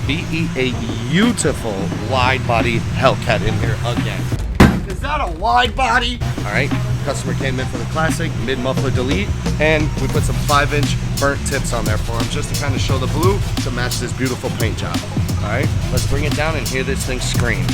be a beautiful wide body Hellcat in here again. Is that a wide body? All right, customer came in for the classic mid muffler delete, and we put some 5-inch burnt tips on there for him just to kind of show the blue to match this beautiful paint job. All right, let's bring it down and hear this thing scream.